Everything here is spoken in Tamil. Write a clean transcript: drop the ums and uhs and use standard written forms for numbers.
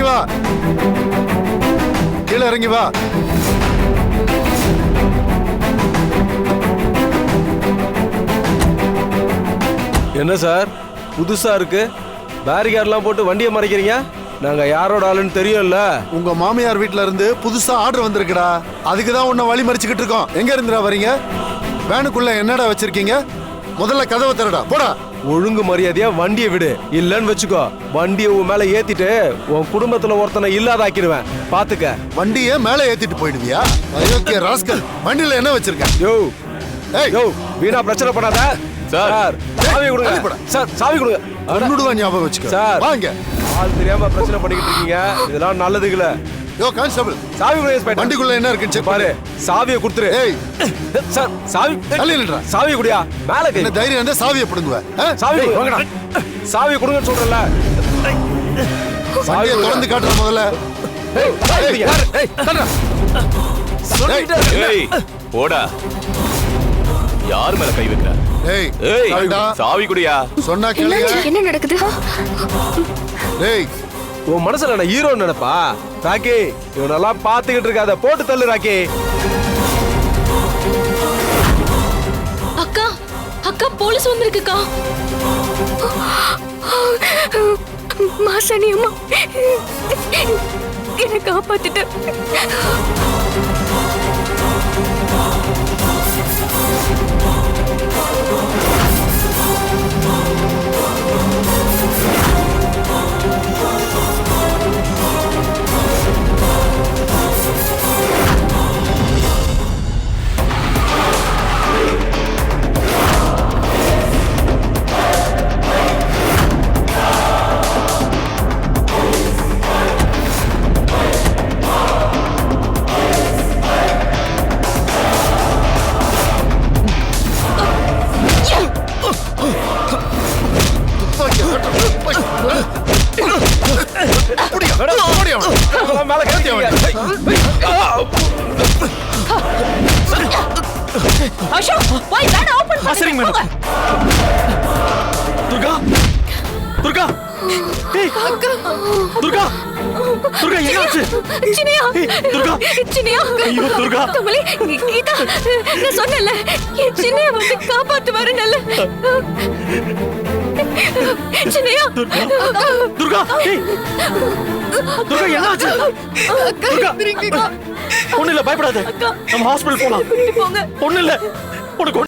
வா, கீழே இறங்கி வா. என்ன சார் புதுசா இருக்கு? பேரிகார்ட்லாம் போட்டு வண்டியை மறைக்கிறீங்க. நாங்க யாரோட ஆளுன்னு தெரியும்ல. உங்க மாமியார் வீட்ல இருந்து புதுசா ஆர்டர் வந்திருக்குடா. அதுக்கு தான் உன்னை வழி மறிச்சுக்கிட்டு இருக்கோம். எங்க இருந்துடா வரீங்க? வேனுக்குள்ள என்னடா வச்சிருக்கீங்க? முதல்ல கதவை திறடா, போடா. ஒழுங்கு மரியாதையா வண்டியை விடு. இல்லன்னு வச்சுக்கோ, வண்டியை உன் மேல ஏத்திட்டு உன் குடும்பத்துல ஒருத்தனை இல்லாதாக்கிடுவேன். பாத்துக்க. வண்டியை மேலே ஏத்திட்டு போயிடுவியா? அயோக்கிய ராஸ்கல், வண்டியில என்ன வச்சிருக்க? யோ ஏய், யோ வீணா பிரச்சனை பண்ணாத சார். சாவி கொடுங்க சார், சாவி கொடுங்க. ஒன்னுடுவா, ஞாபகம் வச்சுக்க சார். வாங்க. ஆள் தெரியாம பிரச்சனை பண்ணிக்கிட்டு இருக்கீங்க. இதெல்லாம் நல்லதுக்குல. யோ கான்ஸ்டபிள், சாவி கொடுங்க இன்ஸ்பெக்டர். வண்டிக்குள்ள என்ன இருக்குன்னு செக் பாரு. சாவியை கொடுத்துரு. ஏய் சார் சாவி தள்ளி நில்றா. சாவி குடியா. மேல கை. என்ன தைரியம் இருந்தா சாவியை பிடுங்குவ? சாவி வாங்கடா. சாவி கொடுங்கன்னு சொல்றல. வண்டியை திறந்து காட்டுற முதல்ல. ஏய் போடா. யார் மேல கை வைக்கிற? ஏய் ஏய் சாவிடா. சாவி குடியா. சொன்னா கேளுங்க. என்ன நடக்குது? ஏய், உன் மனசுல நான் ஹீரோ நினைப்பா? ராக்கி, இவனெல்லாம் பாத்துக்கிட்டு இருக்காத. போட்டு தள்ளு ராக்கி. அக்கா, அக்கா போலீஸ் வந்திருக்குக்கா. மாசாணி அம்மா என்னை காப்பாத்திட்டு. மேல கை. அசோக், போய் வேணா ஓபன் பண்ணுங்க. துர்கா, துர்கா, ஏய் அக்கா, துர்கா, துர்கா என்னாச்சு? சினியா, துர்கா, சினியா. ஐயோ துர்கா. கமலி, கீதா, நான் சொன்னல என் சின்னைய வந்து காப்பாத்து வரணும்ல. சின்னையா. துர்கா, ஏய் துர்கா என்னாச்சு? துர்கா, ஒண்ணு இல்ல, பயப்படாத. நம்ம ஹாஸ்பிடல் போலாம். போங்க. ஒண்ணு இல்ல, உனக்கு